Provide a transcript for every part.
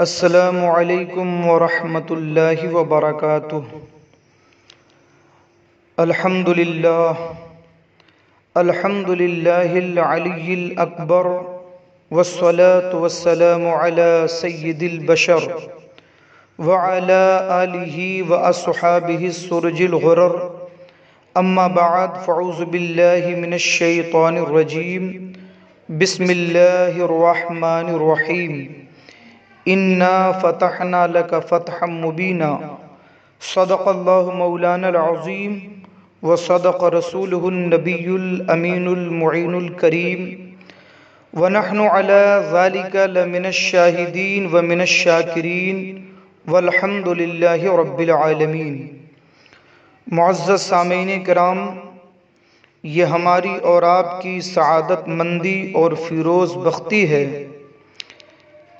السلام علیکم ورحمۃ اللہ وبرکاتہ۔ الحمد للہ العلی الاکبر والصلاة والسلام علی سید البشر وعلی آلہ واصحابہ السرج الغرر، اما بعد فاعوذ باللہ من الشیطان الرجیم، بسم اللہ الرحمن الرحیم۔ انا فتحنا لک فتحا مبینا، صدق اللہ مولانا العظیم وصدق رسولہ النبی الامین المعین الکریم، ونحن علی ذلک لمن الشاہدین ومن الشاکرین والحمد للہ رب العالمین۔ معزز سامعین کرام، یہ ہماری اور آپ کی سعادت مندی اور فیروز بختی ہے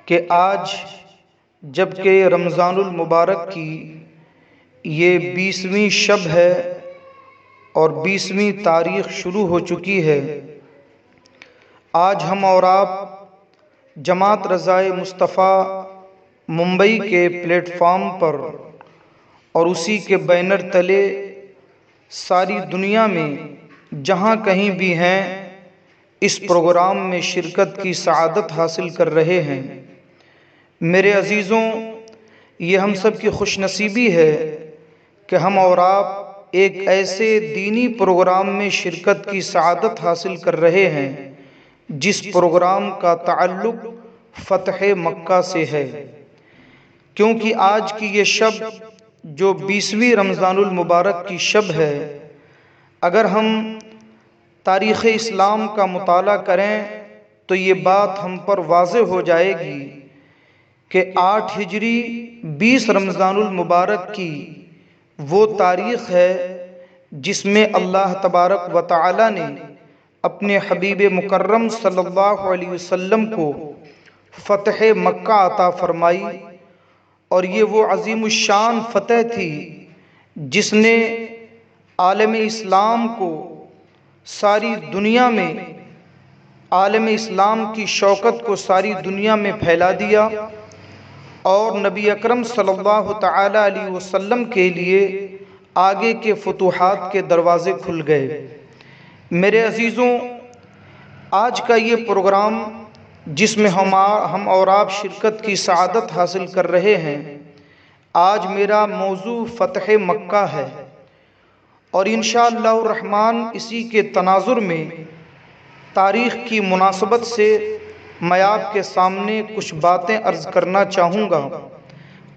کہ آج جبکہ رمضان المبارک کی یہ 20ویں شب ہے اور 20ویں تاریخ شروع ہو چکی ہے، آج ہم اور آپ جماعت رضائے مصطفیٰ ممبئی کے پلیٹ فارم پر اور اسی کے بینر تلے ساری دنیا میں جہاں کہیں بھی ہیں اس پروگرام میں شرکت کی سعادت حاصل کر رہے ہیں۔ میرے عزیزوں، یہ ہم سب کی خوش نصیبی ہے کہ ہم اور آپ ایک ایسے دینی پروگرام میں شرکت کی سعادت حاصل کر رہے ہیں جس پروگرام کا تعلق فتح مکہ سے ہے، کیونکہ آج کی یہ شب جو 20ویں رمضان المبارک کی شب ہے، اگر ہم تاریخ اسلام کا مطالعہ کریں تو یہ بات ہم پر واضح ہو جائے گی کہ 8 ہجری 20 رمضان المبارک کی وہ تاریخ ہے جس میں اللہ تبارک و تعالی نے اپنے حبیب مکرم صلی اللہ علیہ وسلم کو فتح مکہ عطا فرمائی، اور یہ وہ عظیم الشان فتح تھی جس نے عالم اسلام کو ساری دنیا میں، عالم اسلام کی شوکت کو ساری دنیا میں پھیلا دیا، اور نبی اکرم صلی اللہ تعالی علیہ وسلم کے لیے آگے کے فتوحات کے دروازے کھل گئے۔ میرے عزیزوں، آج کا یہ پروگرام جس میں ہم اور آپ شرکت کی سعادت حاصل کر رہے ہیں، آج میرا موضوع فتح مکہ ہے، اور انشاءاللہ الرحمن اسی کے تناظر میں تاریخ کی مناسبت سے میں آپ کے سامنے کچھ باتیں عرض کرنا چاہوں گا۔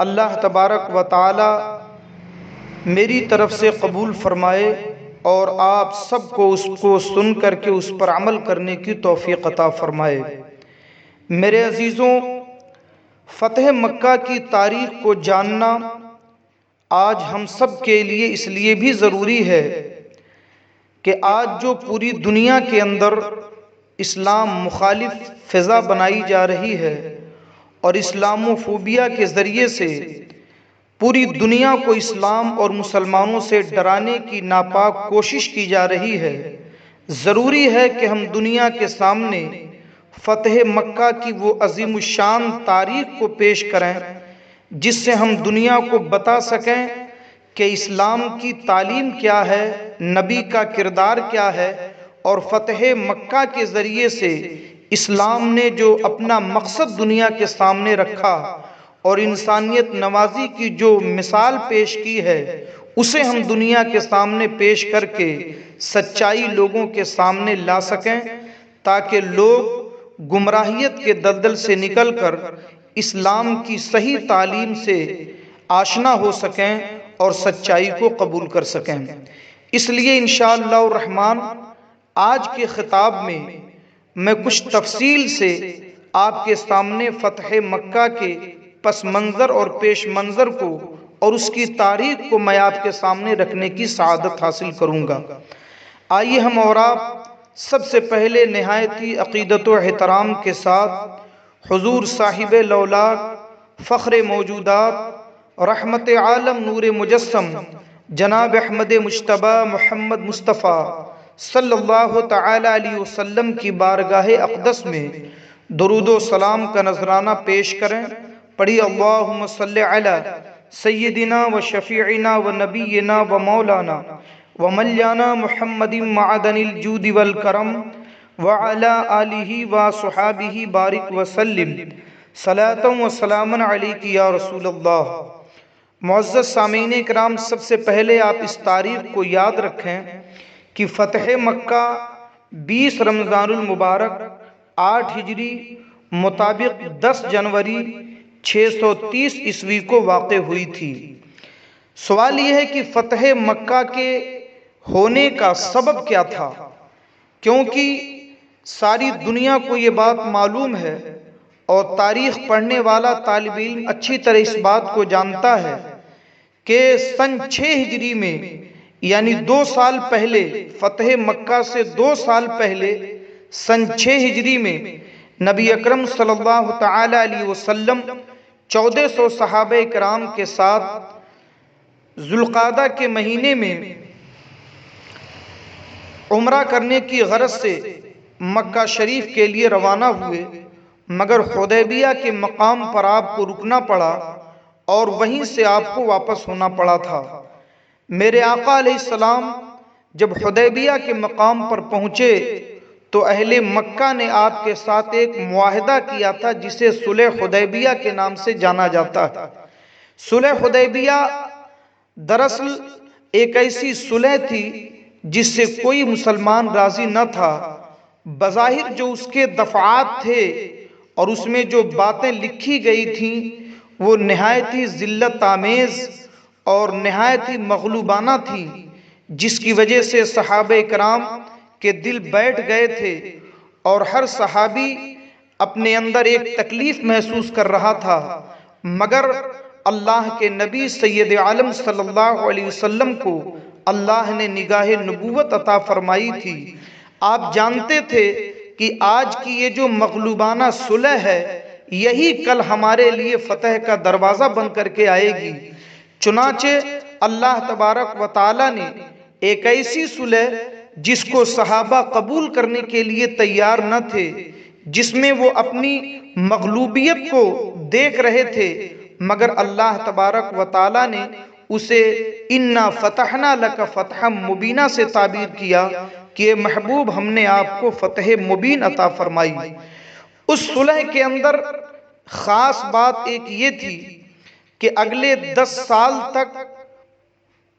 اللہ تبارک و تعالی میری طرف سے قبول فرمائے اور آپ سب کو اس کو سن کر کے اس پر عمل کرنے کی توفیق عطا فرمائے۔ میرے عزیزوں، فتح مکہ کی تاریخ کو جاننا آج ہم سب کے لیے اس لیے بھی ضروری ہے کہ آج جو پوری دنیا کے اندر اسلام مخالف فضا بنائی جا رہی ہے اور اسلام فوبیا کے ذریعے سے پوری دنیا کو اسلام اور مسلمانوں سے ڈرانے کی ناپاک کوشش کی جا رہی ہے، ضروری ہے کہ ہم دنیا کے سامنے فتح مکہ کی وہ عظیم الشان تاریخ کو پیش کریں جس سے ہم دنیا کو بتا سکیں کہ اسلام کی تعلیم کیا ہے، نبی کا کردار کیا ہے، اور فتح مکہ کے ذریعے سے اسلام نے جو اپنا مقصد دنیا کے سامنے رکھا اور انسانیت نوازی کی جو مثال پیش کی ہے، اسے ہم دنیا کے سامنے پیش کر کے سچائی لوگوں کے سامنے لا سکیں، تاکہ لوگ گمراہیت کے دلدل سے نکل کر اسلام کی صحیح تعلیم سے آشنا ہو سکیں اور سچائی کو قبول کر سکیں۔ اس لیے انشاءاللہ الرحمن آج کے خطاب میں کچھ تفصیل سے آپ کے سامنے فتح مکہ کے پس منظر اور پیش منظر کو اور اس کی تاریخ کو میں آپ کے سامنے رکھنے کی سعادت حاصل کروں گا۔ آئیے ہم اور آپ سب سے پہلے نہایتی عقیدت و احترام کے ساتھ حضور صاحب لولاک، فخر موجودات، رحمت عالم، نور مجسم، جناب احمد مجتبی محمد مصطفیٰ صلی اللہ تعالی علیہ وسلم کی بارگاہ اقدس میں درود و سلام کا نذرانہ پیش کریں۔ پڑھی اللہم صلی علی سیدنا و شفیعنا و نبینا و مولانا و ملیانا محمد معدن الجود والکرم وعلی آلہ و صحابہ بارک وسلم صلاۃ و سلام علیک یا رسول اللہ۔ معزز سامعین کرام، سب سے پہلے آپ اس تاریخ کو یاد رکھیں کہ فتح مکہ 20 رمضان المبارک 8 ہجری مطابق 10 جنوری 630 عیسوی کو واقع ہوئی تھی۔ سوال یہ ہے کہ فتح مکہ کے ہونے کا سبب کیا تھا؟ کیونکہ ساری دنیا کو یہ بات معلوم ہے اور تاریخ پڑھنے والا طالب علم اچھی طرح اس بات کو جانتا ہے کہ سن 6 ہجری میں یعنی 2 سال پہلے، فتح مکہ سے 2 سال پہلے سن 6 ہجری میں نبی اکرم صلی اللہ تعالی علیہ وسلم 1400 صحابہ کرام کے ساتھ ذوالقعدہ کے مہینے میں عمرہ کرنے کی غرض سے مکہ شریف کے لیے روانہ ہوئے، مگر حدیبیہ کے مقام پر آپ کو رکنا پڑا اور وہیں سے آپ کو واپس ہونا پڑا تھا۔ میرے آقا علیہ السلام جب حدیبیہ کے مقام پر پہنچے تو اہل مکہ نے آپ کے ساتھ ایک معاہدہ کیا تھا جسے صلح حدیبیہ کے نام سے جانا جاتا ہے۔ صلح حدیبیہ دراصل ایک ایسی صلح تھی جس سے کوئی مسلمان راضی نہ تھا۔ بظاہر جو اس کے دفعات تھے اور اس میں جو باتیں لکھی گئی تھیں وہ نہایت ہی ذلت آمیز اور نہایت ہی مغلوبانہ تھیں، جس کی وجہ سے صحابہ کرام کے دل بیٹھ گئے تھے اور ہر صحابی اپنے اندر ایک تکلیف محسوس کر رہا تھا، مگر اللہ کے نبی سید عالم صلی اللہ علیہ وسلم کو اللہ نے نگاہ نبوت عطا فرمائی تھی۔ آپ جانتے تھے کہ آج کی یہ جو مغلوبانہ صلح ہے یہی کل ہمارے لیے فتح کا دروازہ بن کر کے آئے گی۔ چنانچہ اللہ تبارک و تعالی نے ایک ایسی صلح جس کو صحابہ قبول کرنے کے لیے تیار نہ تھے، جس میں وہ اپنی مغلوبیت کو دیکھ رہے تھے، مگر اللہ تبارک و تعالی نے اسے اِنَّا فَتَحْنَا لَكَ فَتْحًا مُبِينًا سے تعبیر کیا کہ اے محبوب ہم نے آپ کو فتح مبین عطا فرمائی۔ اس صلح کے اندر خاص بات ایک یہ تھی کہ اگلے 10 سال تک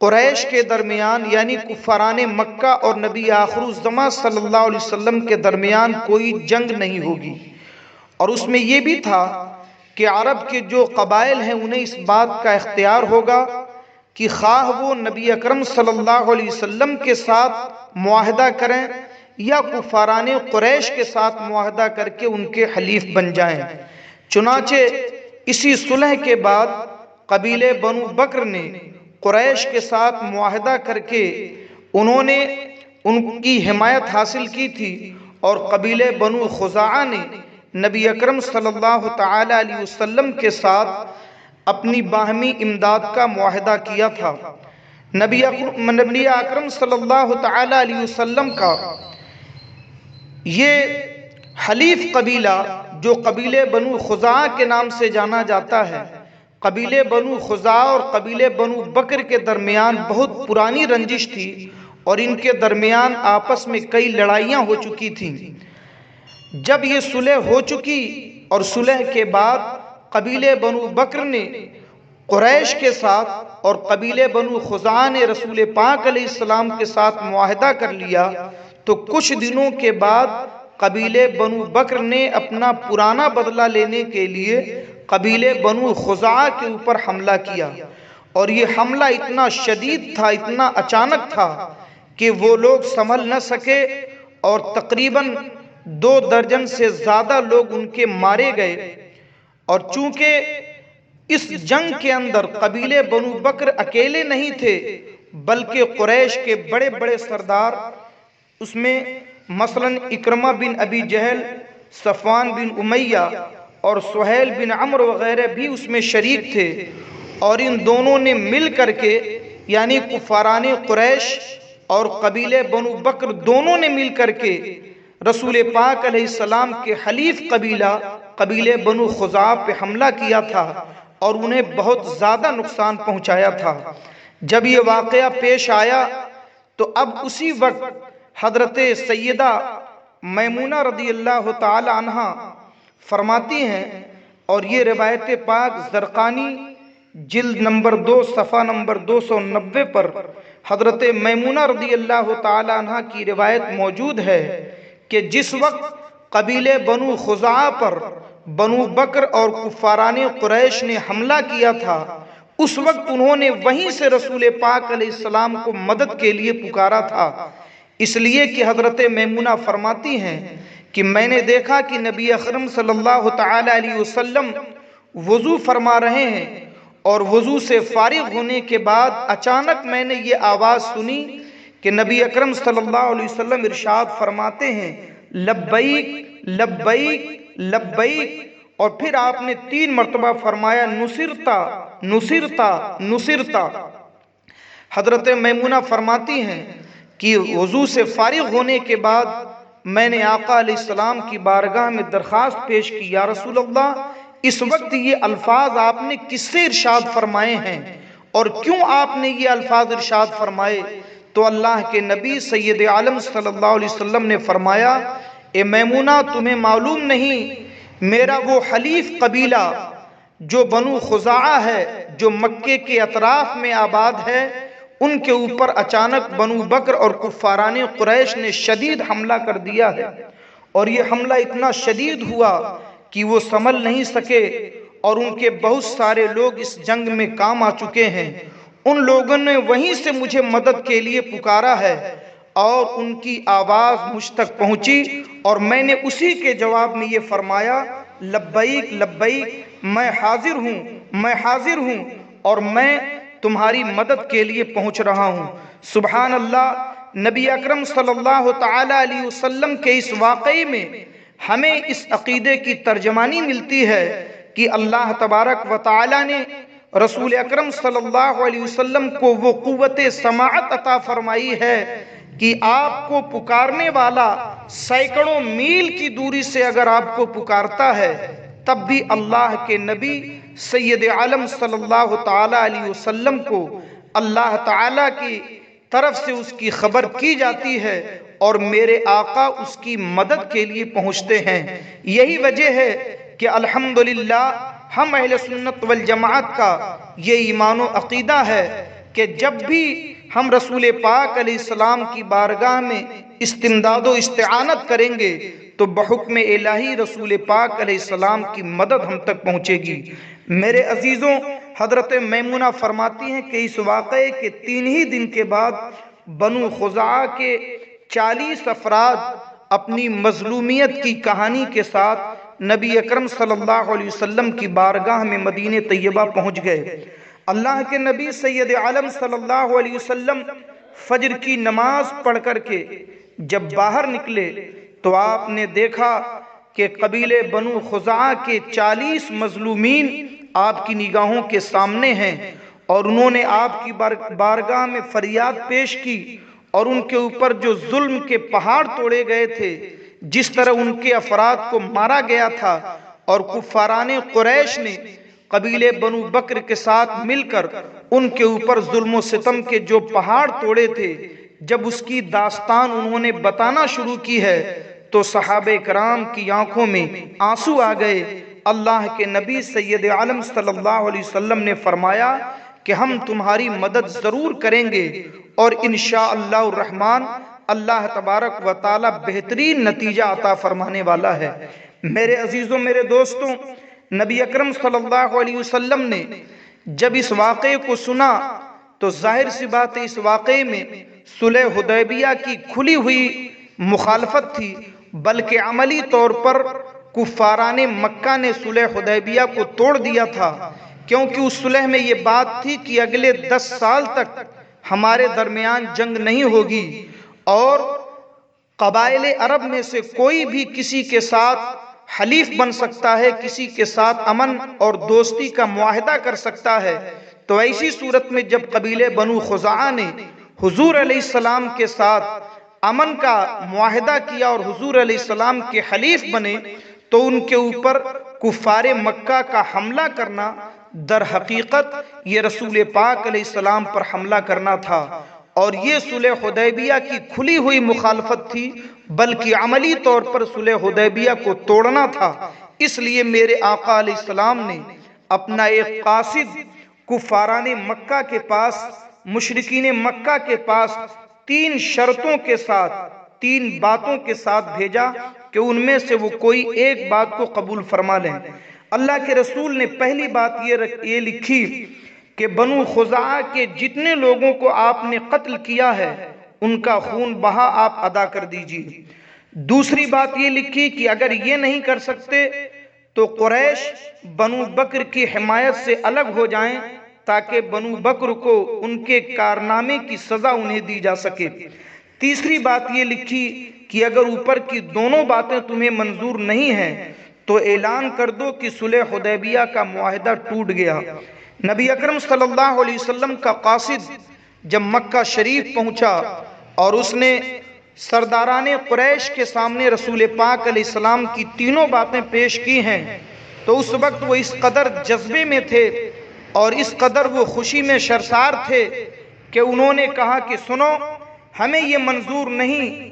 قریش کے درمیان یعنی کفاران مکہ اور نبی آخر الزماں صلی اللہ علیہ وسلم کے درمیان کوئی جنگ نہیں ہوگی، اور اس میں یہ بھی تھا کہ عرب کے جو قبائل ہیں انہیں اس بات کا اختیار ہوگا کہ خواہ وہ نبی اکرم صلی اللہ علیہ وسلم کے ساتھ معاہدہ کریں یا کفاران قریش کے ساتھ معاہدہ کر کے ان کے حلیف بن جائیں۔ چنانچہ اسی صلح کے بعد قبیلے بنو بکر نے قریش کے ساتھ معاہدہ کر کے انہوں نے ان کی حمایت حاصل کی تھی، اور قبیلے بنو خزاعہ نے نبی اکرم صلی اللہ تعالی علیہ وسلم کے ساتھ اپنی باہمی امداد کا معاہدہ کیا تھا۔ نبی اکرم صلی اللہ تعالی علیہ وسلم کا یہ حلیف قبیلہ جو قبیلے بنو خزاعہ کے نام سے جانا جاتا ہے، قبیلے بنو خزاعہ اور قبیلے بنو بکر کے درمیان بہت پرانی رنجش تھی اور ان کے درمیان آپس میں کئی لڑائیاں ہو چکی تھیں۔ جب یہ صلح ہو چکی اور صلح کے بعد قبیلے بنو بکر نے قریش کے ساتھ اور قبیلے بنو خزاعہ نے رسول پاک علیہ السلام کے ساتھ معاہدہ کر لیا، تو کچھ دنوں کے بعد قبیلے بنو بکر نے اپنا پرانا بدلہ لینے کے لیے قبیلے بنو خزاعہ کے اوپر حملہ کیا، اور یہ حملہ اتنا شدید تھا، اتنا اچانک تھا کہ وہ لوگ سنبھل نہ سکے اور تقریباً 2 درجن سے زیادہ لوگ ان کے مارے گئے۔ اور چونکہ اس جنگ کے اندر قبیلے بنو بکر اکیلے نہیں تھے بلکہ قریش کے بڑے بڑے سردار، اس میں مثلاً اکرمہ بن ابی جہل، صفوان بن امیہ اور سہیل بن عمرو وغیرہ بھی اس میں شریک تھے، اور ان دونوں نے مل کر کے یعنی کفاران قریش اور قبیلے بنو بکر دونوں نے مل کر کے رسول پاک علیہ السلام کے حلیف قبیلہ قبیلے بنو خزاعہ پہ حملہ کیا تھا اور انہیں بہت زیادہ نقصان پہنچایا تھا۔ جب یہ واقعہ پیش آیا تو اب اسی وقت حضرت سیدہ میمونہ رضی اللہ تعالی عنہ فرماتی ہیں، اور یہ روایت پاک زرقانی جلد نمبر 2 صفحہ نمبر 290 پر حضرت میمونہ رضی اللہ تعالی عنہ کی روایت موجود ہے کہ جس وقت قبیلے بنو خزاعہ پر بنو بکر اور کفاران قریش نے حملہ کیا تھا، اس وقت انہوں نے وہیں سے رسول پاک علیہ السلام کو مدد کے لیے پکارا تھا، اس لیے کہ حضرت میمونہ فرماتی ہیں کہ میں نے دیکھا کہ نبی اکرم صلی اللہ تعالی علیہ وسلم وضو فرما رہے ہیں، اور وضو سے فارغ ہونے کے بعد اچانک میں نے یہ آواز سنی کہ نبی اکرم صلی اللہ علیہ وسلم ارشاد فرماتے ہیں لبیک لبیک لبیک، اور پھر آپ نے 3 مرتبہ فرمایا نصرتا نصرتا نصرتا۔ حضرت میمونہ فرماتی ہیں کہ وضو سے فارغ ہونے کے بعد میں نے آقا علیہ السلام کی بارگاہ میں درخواست پیش کی، یا رسول اللہ اس وقت یہ الفاظ آپ نے کس سے ارشاد فرمائے ہیں اور کیوں آپ نے یہ الفاظ ارشاد فرمائے؟ تو اللہ کے نبی سید عالم صلی اللہ علیہ وسلم نے فرمایا اے میمونہ تمہیں معلوم نہیں میرا وہ حلیف قبیلہ جو بنو خزاعہ ہے جو مکے کے اطراف میں آباد ہے، ان کے اوپر اچانک بنو بکر اور کفاران قریش نے شدید حملہ کر دیا ہے، اور یہ حملہ اتنا شدید ہوا کہ وہ سنبھل نہیں سکے، اور ان کے بہت سارے لوگ اس جنگ میں کام آ چکے ہیں۔ ان لوگوں نے وہیں سے مجھے مدد کے لیے پکارا ہے اور ان کی آواز مجھ تک پہنچی، اور میں نے اسی کے جواب میں یہ فرمایا لبیک لبیک، میں حاضر ہوں میں حاضر ہوں، اور میں تمہاری مدد کے لیے پہنچ رہا ہوں۔ سبحان اللہ، نبی اکرم صلی اللہ تعالی علیہ وسلم کے اس واقعے میں ہمیں اس عقیدے کی ترجمانی ملتی ہے کہ اللہ تبارک و تعالی نے رسول اکرم صلی اللہ علیہ وسلم کو وہ قوت سماعت عطا فرمائی ہے کہ آپ کو پکارنے والا سینکڑوں میل کی دوری سے اگر آپ کو پکارتا ہے تب بھی اللہ کے نبی سید عالم صلی اللہ تعالی علیہ وسلم کو اللہ تعالی کی طرف سے اس کی خبر کی جاتی ہے، اور میرے آقا اس کی مدد کے لیے پہنچتے ہیں۔ یہی وجہ ہے کہ الحمدللہ ہم اہل سنت والجماعت کا یہ ایمان و عقیدہ ہے کہ جب بھی ہم رسول پاک علیہ السلام کی بارگاہ میں استمداد و استعانت کریں گے تو بحکم الہی رسول پاک علیہ السلام کی مدد ہم تک پہنچے گی۔ میرے عزیزوں، حضرت میمونہ فرماتی ہیں کہ اس واقعے کے 3 ہی دن کے بعد بنو خزاعہ کے 40 افراد اپنی مظلومیت کی کہانی کے ساتھ نبی اکرم صلی اللہ علیہ وسلم کی بارگاہ میں مدینہ طیبہ پہنچ گئے۔ اللہ کے نبی سید عالم صلی اللہ علیہ وسلم فجر کی نماز پڑھ کر کے جب باہر نکلے تو آپ نے دیکھا کہ قبیلے بنو خزاعہ کے 40 مظلومین آپ کی نگاہوں کے سامنے ہیں، اور انہوں نے آپ کی بارگاہ میں فریاد پیش کی، اور ان کے اوپر جو ظلم کے پہاڑ توڑے گئے تھے، جس طرح ان کے افراد کو مارا گیا تھا، اور کفاران قریش نے قبیلے بنو بکر کے ساتھ مل کر ان کے اوپر ظلم و ستم کے جو پہاڑ توڑے تھے، جب اس کی داستان انہوں نے بتانا شروع کی ہے تو صحابہ کرام کی آنکھوں میں آنسو آ گئے۔ اللہ کے نبی سید عالم صلی اللہ علیہ وسلم نے فرمایا کہ ہم تمہاری مدد ضرور کریں گے، اور انشاءاللہ الرحمن اللہ تبارک و تعالی بہترین نتیجہ عطا فرمانے والا ہے۔ میرے عزیزوں، میرے دوستوں، نبی اکرم صلی اللہ علیہ وسلم نے جب اس واقعے کو سنا تو ظاہر سی بات ہے اس واقعے میں صلح حدیبیہ کی کھلی ہوئی مخالفت تھی، بلکہ عملی طور پر کفاران مکہ نے صلح حدیبیہ کو توڑ دیا تھا، کیونکہ اس صلح میں یہ بات تھی کہ اگلے 10 سال تک ہمارے درمیان جنگ نہیں ہوگی، اور قبائل عرب میں سے کوئی بھی کسی کے ساتھ حلیف بن سکتا ہے، کسی کے ساتھ امن اور دوستی کا معاہدہ کر سکتا ہے۔ تو ایسی صورت میں جب قبیلے بنو خزاعہ نے حضور علیہ السلام کے ساتھ امن کا معاہدہ کیا اور حضور علیہ السلام کے حلیف بنے تو ان کے اوپر کفار مکہ کا حملہ کرنا در حقیقت یہ رسول پاک علیہ السلام پر حملہ کرنا تھا، اور یہ صلح حدیبیہ کی کھلی ہوئی مخالفت تھی، بلکہ عملی طور پر صلح حدیبیہ کو توڑنا تھا۔ اس لیے میرے آقا علیہ السلام نے اپنا ایک قاصد کفاران مکہ کے پاس، مشرکین مکہ کے پاس 3 شرطوں کے ساتھ، 3 باتوں کے ساتھ بھیجا کہ ان میں سے وہ کوئی ایک بات کو قبول فرما لیں۔ اللہ کے رسول نے پہلی بات یہ لکھی کہ بنو خزاعہ کے جتنے لوگوں کو آپ نے قتل کیا ہے ان کا خون بہا آپ ادا کر دیجیے۔ دوسری بات یہ لکھی کہ اگر یہ نہیں کر سکتے تو قریش بنو بکر کی حمایت سے الگ ہو جائیں تاکہ بنو بکر کو ان کے کارنامے کی سزا انہیں دی جا سکے۔ تیسری بات یہ لکھی کہ اگر اوپر کی دونوں باتیں تمہیں منظور نہیں ہیں تو اعلان کر دو کہ صلح حدیبیہ کا معاہدہ ٹوٹ گیا۔ نبی اکرم صلی اللہ علیہ وسلم کا قاصد جب مکہ شریف پہنچا اور اس نے سرداران قریش کے سامنے رسول پاک علیہ السلام کی تینوں باتیں پیش کی ہیں تو اس وقت وہ اس قدر جذبے میں تھے اور اس قدر وہ خوشی میں سرشار تھے کہ انہوں نے کہا کہ سنو، ہمیں یہ منظور نہیں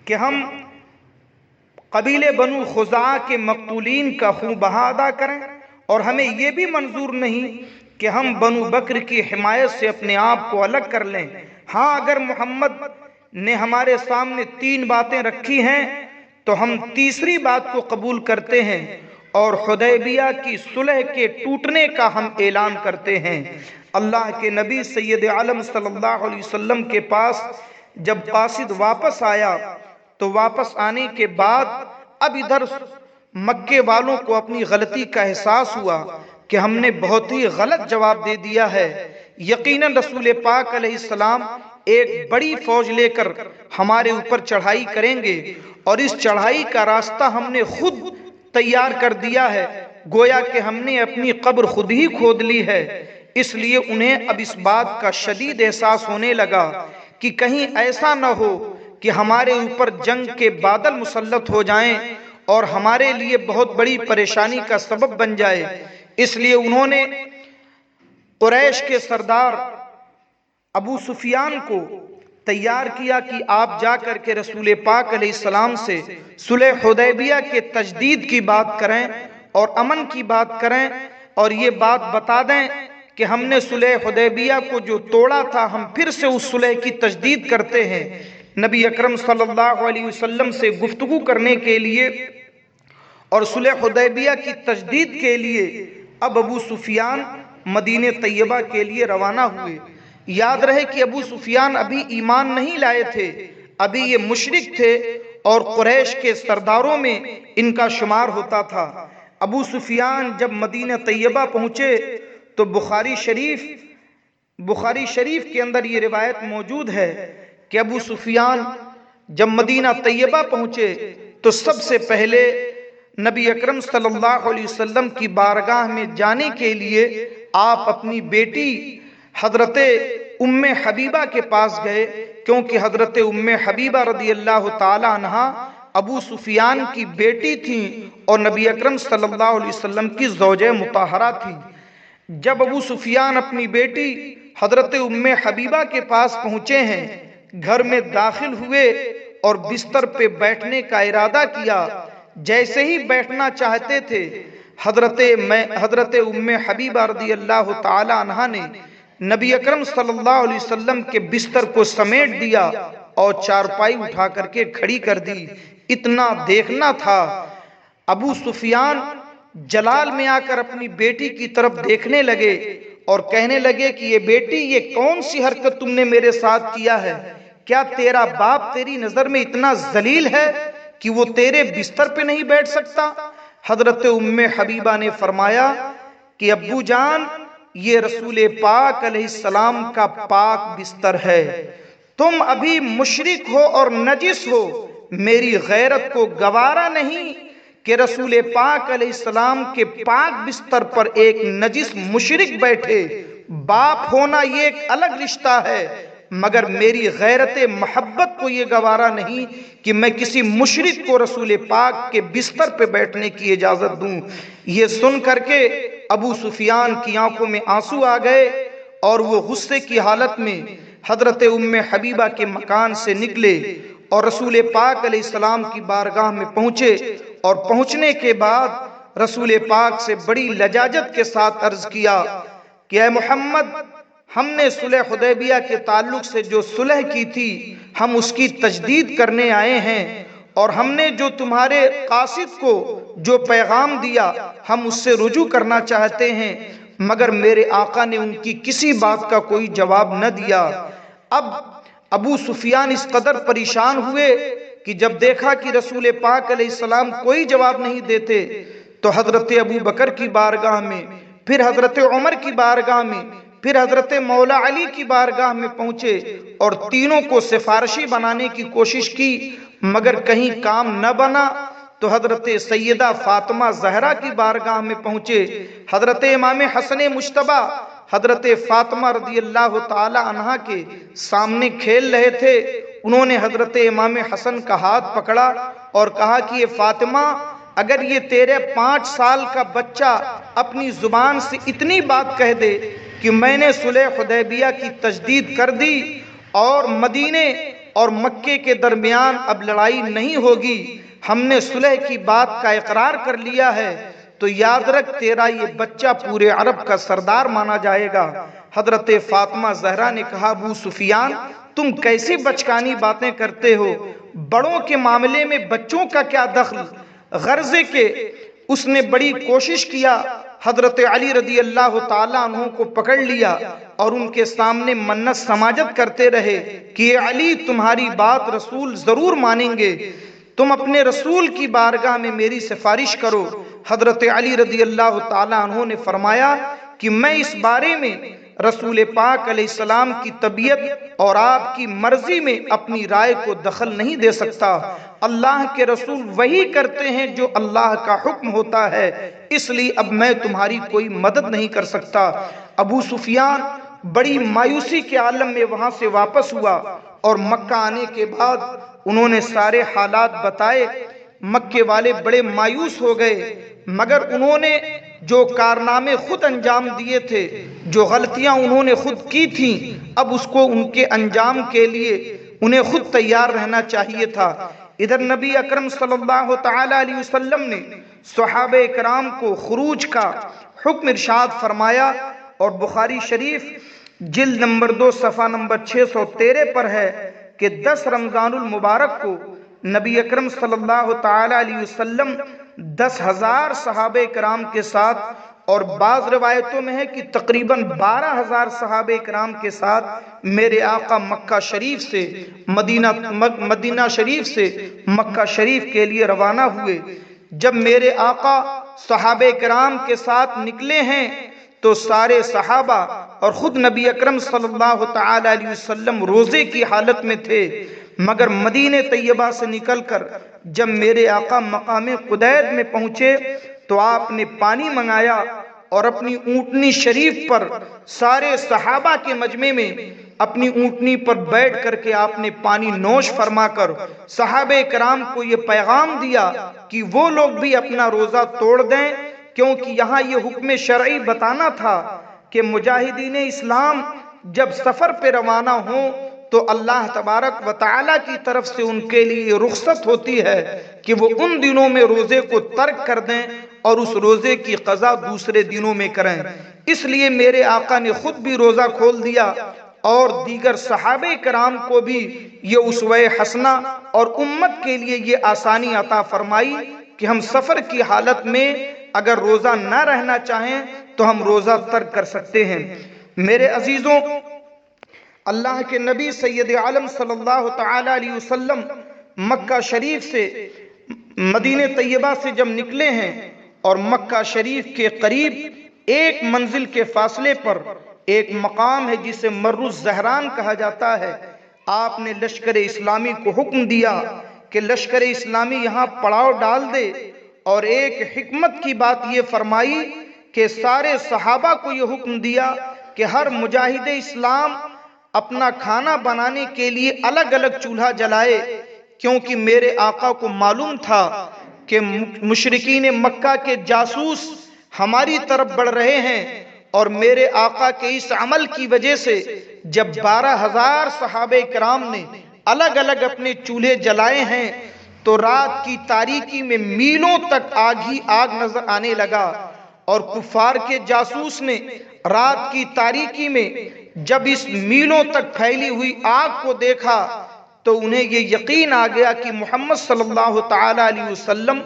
کہ ہم قبیلے بنو خزاعہ کے مقتولین کا خون بہا ادا کریں، اور ہمیں یہ بھی منظور نہیں کہ ہم بنو بکر کی حمایت سے اپنے آپ کو الگ کر لیں۔ ہاں، اگر محمد نے ہمارے سامنے 3 باتیں رکھی ہیں تو ہم تیسری بات کو قبول کرتے ہیں اور حدیبیہ کی صلح کے ٹوٹنے کا ہم اعلان کرتے ہیں۔ اللہ کے نبی سید عالم صلی اللہ علیہ وسلم کے پاس جب قاصد واپس آیا تو واپس آنے کے بعد اب ادھر مکے والوں کو اپنی غلطی کا احساس ہوا کہ ہم نے بہت ہی غلط جواب دے دیا ہے۔ یقیناً رسول پاک علیہ السلام ایک بڑی فوج لے کر ہمارے اوپر چڑھائی کریں گے اور اس چڑھائی کا راستہ ہم نے خود تیار کر دیا ہے، گویا کہ ہم نے اپنی قبر خود ہی کھود لی ہے۔ اس لیے انہیں اب اس بات کا شدید احساس ہونے لگا کہ کہیں ایسا نہ ہو کہ ہمارے اوپر جنگ کے بادل مسلط ہو جائیں اور ہمارے لیے بہت بڑی پریشانی کا سبب بن جائے۔ اس لیے انہوں نے قریش کے سردار ابو سفیان کو تیار کیا کہ آپ جا کر کے رسول پاک علیہ السلام سے صلح حدیبیہ کے تجدید کی بات کریں اور امن کی بات کریں اور یہ بات بتا دیں کہ ہم نے صلح حدیبیہ کو جو توڑا تھا ہم پھر سے اس صلح کی تجدید کرتے ہیں۔ نبی اکرم صلی اللہ علیہ وسلم سے گفتگو کرنے کے لیے اور صلح حدیبیہ کی تجدید کے لیے اب ابو سفیان مدینہ طیبہ کے لیے روانہ ہوئے۔ یاد رہے کہ ابو سفیان ابھی ایمان نہیں لائے تھے، ابھی یہ مشرک تھے اور قریش کے سرداروں میں ان کا شمار ہوتا تھا۔ ابو سفیان جب مدینہ طیبہ پہنچے تو بخاری شریف کے اندر یہ روایت موجود ہے کہ ابو سفیان جب مدینہ طیبہ پہنچے تو سب سے پہلے نبی اکرم صلی اللہ علیہ وسلم کی بارگاہ میں جانے کے لیے آپ اپنی بیٹی حضرت ام حبیبہ کے پاس گئے، کیونکہ حضرت ام حبیبہ رضی اللہ تعالی عنہا ابو سفیان کی بیٹی تھیں اور نبی اکرم صلی اللہ علیہ وسلم کی زوجہ مطہرہ تھیں۔ جب ابو سفیان اپنی بیٹی حضرت ام حبیبہ کے پاس پہنچے ہیں، گھر میں داخل ہوئے اور بستر پہ بیٹھنے کا ارادہ کیا، جیسے ہی بیٹھنا چاہتے تھے حضرت ام حبیبہ رضی اللہ تعالی عنہا نے نبی اکرم صلی اللہ علیہ وسلم کے بستر کو سمیٹ دیا اور چارپائی اٹھا کر کے کھڑی کر دی۔ اتنا دیکھنا تھا، ابو سفیان جلال میں آ کر اپنی بیٹی کی طرف دیکھنے لگے اور کہنے لگے کہ یہ بیٹی، یہ کون سی حرکت تم نے میرے ساتھ کیا ہے؟ کیا تیرا باپ تیری نظر میں اتنا ذلیل ہے کہ وہ تیرے بستر پہ نہیں بیٹھ سکتا؟ حضرت ام حبیبہ نے فرمایا کہ ابو جان، یہ رسول پاک علیہ السلام کا پاک بستر ہے، تم ابھی مشرک ہو اور نجس ہو، میری غیرت کو گوارا نہیں کہ رسول پاک علیہ السلام کے پاک بستر پر ایک نجس مشرک بیٹھے۔ باپ ہونا یہ ایک الگ رشتہ ہے، مگر میری غیرت محبت کو یہ گوارا نہیں کہ میں کسی مشرک کو رسول پاک کے بستر پہ بیٹھنے کی اجازت دوں۔ یہ سن کر کے ابو سفیان کی آنکھوں میں آنسو آ گئے اور وہ غصے کی حالت میں حضرت ام حبیبہ کے مکان سے نکلے اور رسول پاک علیہ السلام کی بارگاہ میں پہنچے، اور پہنچنے کے بعد رسول پاک سے بڑی لجاجت کے ساتھ عرض کیا کہ اے محمد، ہم نے صلح حدیبیہ کے تعلق سے جو صلح کی تھی ہم اس کی تجدید کرنے آئے ہیں، اور ہم نے جو تمہارے قاصد کو جو پیغام دیا ہم اس سے رجوع کرنا چاہتے ہیں، مگر میرے آقا نے ان کی کسی بات کا کوئی جواب نہ دیا۔ اب ابو سفیان اس قدر پریشان ہوئے کہ جب دیکھا کہ رسول پاک علیہ السلام کوئی جواب نہیں دیتے تو حضرت ابو بکر کی بارگاہ میں، پھر حضرت عمر کی بارگاہ میں، پھر حضرت مولا علی کی بارگاہ میں پہنچے اور تینوں کو سفارشی بنانے کی کوشش کی، مگر کہیں کام نہ بنا تو حضرت سیدہ فاطمہ زہرا کی بارگاہ میں پہنچے۔ حضرت امام حسن مجتبی حضرت فاطمہ رضی اللہ تعالی عنہا کے سامنے کھیل رہے تھے، انہوں نے حضرت امام حسن کا ہاتھ پکڑا اور کہا کہ یہ فاطمہ، اگر یہ تیرے 5 سال کا بچہ اپنی زبان سے اتنی بات کہہ دے کہ میں نے صلح حدیبیہ کی تجدید کر دی اور مدینے اور مکے کے درمیان اب لڑائی نہیں ہوگی، ہم نے صلح کی بات کا اقرار کر لیا ہے، تو یاد رکھ تیرا یہ بچہ پورے عرب کا سردار مانا جائے گا۔ حضرت فاطمہ زہرا نے کہا ابو سفیان تم کیسی بچکانی باتیں کرتے ہو، بڑوں کے معاملے میں بچوں کا کیا دخل؟ غرضے کے اس نے بڑی کوشش کیا، حضرت علی رضی اللہ تعالیٰ عنہ کو پکڑ لیا اور ان کے سامنے منت سماجت کرتے رہے کہ اے علی تمہاری بات رسول ضرور مانیں گے، تم اپنے رسول کی بارگاہ میں میری سفارش کرو۔ حضرت علی رضی اللہ تعالیٰ عنہ نے فرمایا کہ میں اس بارے میں رسول پاک علیہ السلام کی طبیعت اور آپ کی مرضی میں اپنی رائے کو دخل نہیں دے سکتا، اللہ کے رسول وہی کرتے ہیں جو اللہ کا حکم ہوتا ہے، اس لیے اب میں تمہاری کوئی مدد نہیں کر سکتا۔ ابو سفیان بڑی مایوسی کے عالم میں وہاں سے واپس ہوا اور مکہ آنے کے بعد انہوں نے سارے حالات بتائے۔ مکے والے بڑے مایوس ہو گئے، مگر انہوں نے جو کارنامے خود انجام دیے تھے، جو غلطیاں انہوں نے خود کی تھیں، اب اس کو ان کے انجام کے لیے انہیں خود تیار رہنا چاہیے تھا۔ ادھر نبی اکرم صلی اللہ تعالی علیہ وسلم نے صحابہ کرام کو خروج کا حکم ارشاد فرمایا، اور بخاری شریف جلد نمبر 2 صفحہ نمبر 613 پر ہے کہ 10 رمضان المبارک کو نبی اکرم صلی اللہ تعالی علیہ وسلم 10,000 صحابہ کرام کے ساتھ، اور بعض روایتوں میں ہے کہ تقریباً 12,000 صحابہ کرام کے ساتھ میرے آقا مکہ شریف سے مدینہ شریف سے مکہ شریف کے لیے روانہ ہوئے۔ جب میرے آقا صحابہ کرام کے ساتھ نکلے ہیں تو سارے صحابہ اور خود نبی اکرم صلی اللہ تعالی علیہ وسلم روزے کی حالت میں تھے، مگر مدینہ طیبہ سے نکل کر جب میرے آقا مقام قدید میں پہنچے تو آپ نے پانی منگایا اور اپنی اونٹنی شریف پر سارے صحابہ کے مجمع میں اپنی اونٹنی پر بیٹھ کر کے آپ نے پانی نوش فرما کر صحابہ کرام کو یہ پیغام دیا کہ وہ لوگ بھی اپنا روزہ توڑ دیں، کیونکہ یہاں یہ حکم شرعی بتانا تھا کہ مجاہدین اسلام جب سفر پہ روانہ ہوں تو اللہ تبارک و تعالیٰ کی طرف سے ان کے لیے رخصت ہوتی ہے کہ وہ ان دنوں میں روزے کو ترک کر دیں اور اس روزے کی قضا دوسرے دنوں میں کریں۔ اس لیے میرے آقا نے خود بھی روزہ کھول دیا اور دیگر صحابہ کرام کو بھی یہ اسوہ حسنہ اور امت کے لیے یہ آسانی عطا فرمائی کہ ہم سفر کی حالت میں اگر روزہ نہ رہنا چاہیں تو ہم روزہ ترک کر سکتے ہیں۔ میرے عزیزوں، اللہ کے نبی سید عالم صلی اللہ تعالی علیہ وسلم مکہ شریف سے مدینہ طیبہ سے جب نکلے ہیں اور مکہ شریف کے قریب ایک منزل کے فاصلے پر ایک مقام ہے جسے مر الزہران کہا جاتا ہے، آپ نے لشکر اسلامی کو حکم دیا کہ لشکر اسلامی یہاں پڑاؤ ڈال دے، اور ایک حکمت کی بات یہ فرمائی کہ سارے صحابہ کو یہ حکم دیا کہ ہر مجاہد اسلام اپنا کھانا بنانے کے لیے الگ الگ چولہا جلائے، کیونکہ میرے آقا کو معلوم تھا کہ مشرکین مکہ کے جاسوس ہماری طرف بڑھ رہے ہیں، اور میرے آقا کے اس عمل کی وجہ سے جب 12,000 صحابہ کرام نے الگ الگ اپنے چولہے جلائے ہیں تو رات کی تاریکی میں میلوں تک آگ ہی آگ نظر آنے لگا، اور کفار کے جاسوس نے رات کی تاریکی میں جب اس میلوں تک پھیلی ہوئی آگ کو دیکھا تو انہیں یہ یقین آ گیا کہ محمد صلی اللہ تعالی علیہ وسلم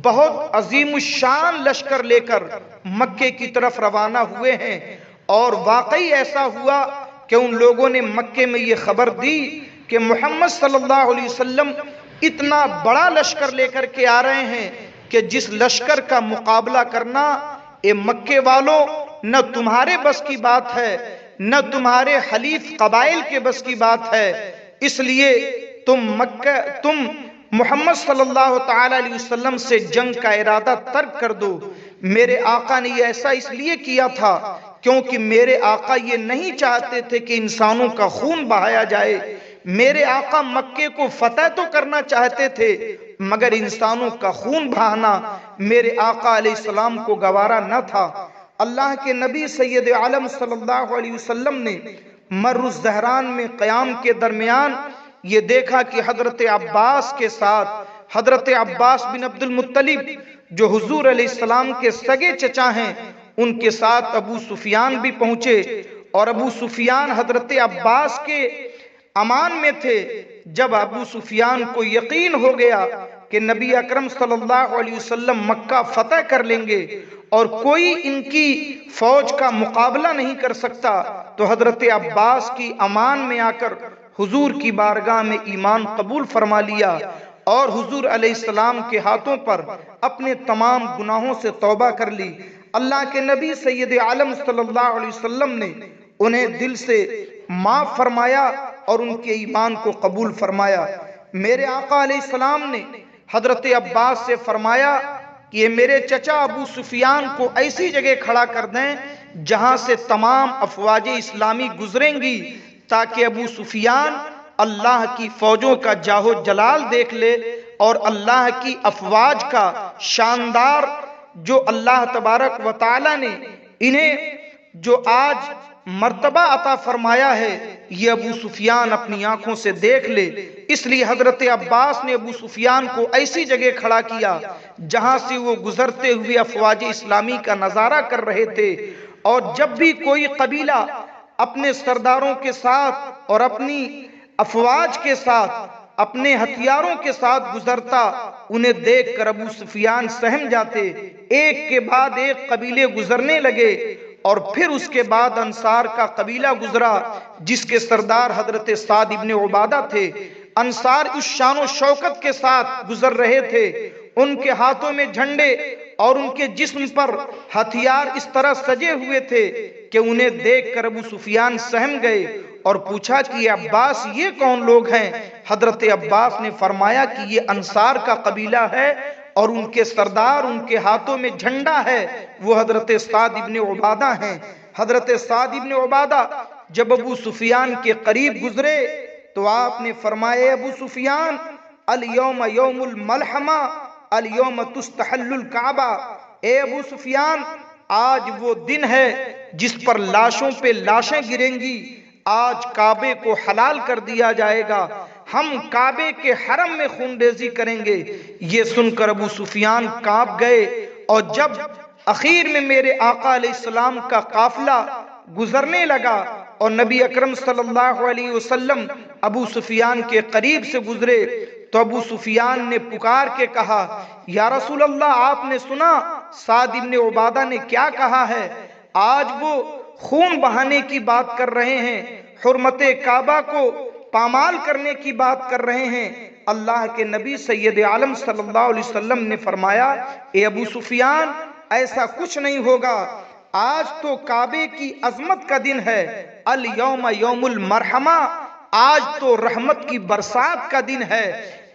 بہت عظیم الشان لشکر لے کر مکے کی طرف روانہ ہوئے ہیں۔ اور واقعی ایسا ہوا کہ ان لوگوں نے مکے میں یہ خبر دی کہ محمد صلی اللہ علیہ وسلم اتنا بڑا لشکر لے کر کے آ رہے ہیں کہ جس لشکر کا مقابلہ کرنا اے مکے والوں نہ تمہارے بس کی بات ہے، نہ تمہارے حلیف قبائل کے بس کی بات ہے، اس لیے تم محمد صلی اللہ تعالی علیہ وسلم سے جنگ کا ارادہ ترک کر دو۔ میرے آقا نے یہ ایسا اس لیے کیا تھا کیونکہ میرے آقا یہ نہیں چاہتے تھے کہ انسانوں کا خون بہایا جائے۔ میرے آقا مکے کو فتح تو کرنا چاہتے تھے مگر انسانوں کا خون بہانا میرے آقا علیہ السلام کو گوارا نہ تھا۔ اللہ کے نبی سید عالم صلی اللہ علیہ وسلم نے مر الزہران میں قیام کے درمیان یہ دیکھا کہ حضرت عباس کے ساتھ حضرت عباس بن عبد المطلب جو حضور علیہ السلام کے سگے چچا ہیں، ان کے ساتھ ابو سفیان بھی پہنچے، اور ابو سفیان حضرت عباس کے امان میں تھے۔ جب ابو سفیان کو یقین ہو گیا کہ نبی اکرم صلی اللہ علیہ وسلم مکہ فتح کر لیں گے اور کوئی ان کی فوج کا مقابلہ نہیں کر سکتا، تو حضرت عباس کی امان میں آ کر حضور کی بارگاہ میں ایمان قبول فرما لیا، اور حضور علیہ السلام کے ہاتھوں پر اپنے تمام گناہوں سے توبہ کر لی۔ اللہ کے نبی سید عالم صلی اللہ علیہ وسلم نے انہیں دل سے معاف فرمایا اور ان کے ایمان کو قبول فرمایا۔ میرے آقا علیہ السلام نے حضرت عباس سے فرمایا کہ یہ میرے چچا ابو سفیان کو ایسی جگہ کھڑا کر دیں جہاں سے تمام افواج اسلامی گزریں گی، تاکہ ابو سفیان اللہ کی فوجوں کا جاہو جلال دیکھ لے اور اللہ کی افواج کا شاندار جو اللہ تبارک و تعالی نے انہیں جو آج مرتبہ عطا فرمایا ہے یہ ابو سفیان اپنی آنکھوں سے دیکھ لے۔ اس لیے حضرت عباس نے ابو سفیان کو ایسی جگہ کھڑا کیا جہاں سے وہ گزرتے ہوئے افواج اسلامی کا نظارہ کر رہے تھے، اور جب بھی کوئی قبیلہ اپنے سرداروں کے ساتھ اور اپنی افواج کے ساتھ اپنے ہتھیاروں کے ساتھ گزرتا، انہیں دیکھ کر ابو سفیان سہم جاتے۔ ایک کے بعد ایک قبیلے گزرنے لگے، اور پھر اس کے بعد انصار کا قبیلہ گزرا جس کے سردار حضرت سعد ابن عبادہ تھے۔ انصار اس شان و شوکت کے ساتھ گزر رہے تھے، ان کے ہاتھوں میں جھنڈے اور ان کے جسم پر ہتھیار اس طرح سجے ہوئے تھے کہ انہیں دیکھ کر ابو سفیان سہم گئے اور پوچھا کہ یہ عباس یہ کون لوگ ہیں؟ حضرت عباس نے فرمایا کہ یہ انصار کا قبیلہ ہے اور ان کے سردار ان کے ہاتھوں میں جھنڈا ہے، وہ حضرت سعد ابن عبادہ ہیں۔ حضرت سعد ابن عبادہ جب ابو سفیان کے قریب گزرے تو آپ نے فرمایا ابو سفیان الیوم یوم الملحمہ الیوم تستحل الکعبہ، اے ابو سفیان آج وہ دن ہے جس پر لاشوں پہ لاشیں گریں گی، آج کعبے کو حلال کر دیا جائے گا، ہم کعبے کے حرم میں خون ریزی کریں گے۔ یہ سن کر ابو سفیان کانپ گئے، اور جب اخیر میں میرے آقا علیہ السلام کا قافلہ گزرنے لگا اور نبی اکرم صلی اللہ علیہ وسلم ابو سفیان کے قریب سے گزرے تو ابو سفیان نے پکار کے کہا یا رسول اللہ، آپ نے سنا سعد ابن عبادہ نے کیا کہا ہے؟ آج وہ خون بہانے کی بات کر رہے ہیں، حرمت کعبہ کو پامال کرنے کی بات کر رہے ہیں۔ اللہ کے نبی سید عالم صلی اللہ علیہ وسلم نے فرمایا اے ابو سفیان ایسا کچھ نہیں ہوگا، آج تو کعبے کی عظمت کا دن ہے، الیوم یوم المرحمہ، آج تو رحمت کی برسات کا دن ہے،